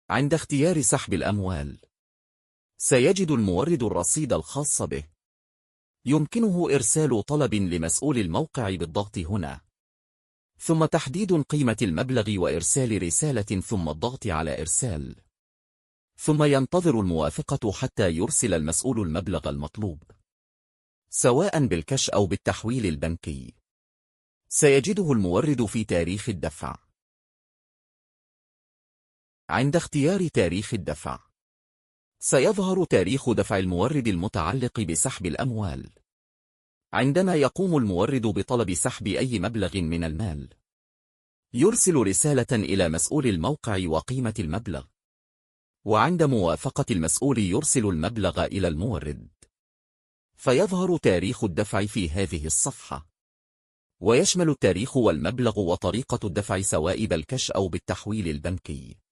عند اختيار سحب الأموال، سيجد المورد الرصيد الخاص به. يمكنه إرسال طلب لمسؤول الموقع بالضغط هنا، ثم تحديد قيمة المبلغ وإرسال رسالة ثم الضغط على إرسال، ثم ينتظر الموافقة حتى يرسل المسؤول المبلغ المطلوب، سواء بالكاش أو بالتحويل البنكي. سيجده المورد في تاريخ الدفع. عند اختيار تاريخ الدفع، سيظهر تاريخ دفع المورد المتعلق بسحب الأموال. عندما يقوم المورد بطلب سحب أي مبلغ من المال، يرسل رسالة إلى مسؤول الموقع وقيمة المبلغ، وعند موافقة المسؤول يرسل المبلغ إلى المورد. فيظهر تاريخ الدفع في هذه الصفحة، ويشمل التاريخ والمبلغ وطريقة الدفع سواء بالكاش أو بالتحويل البنكي.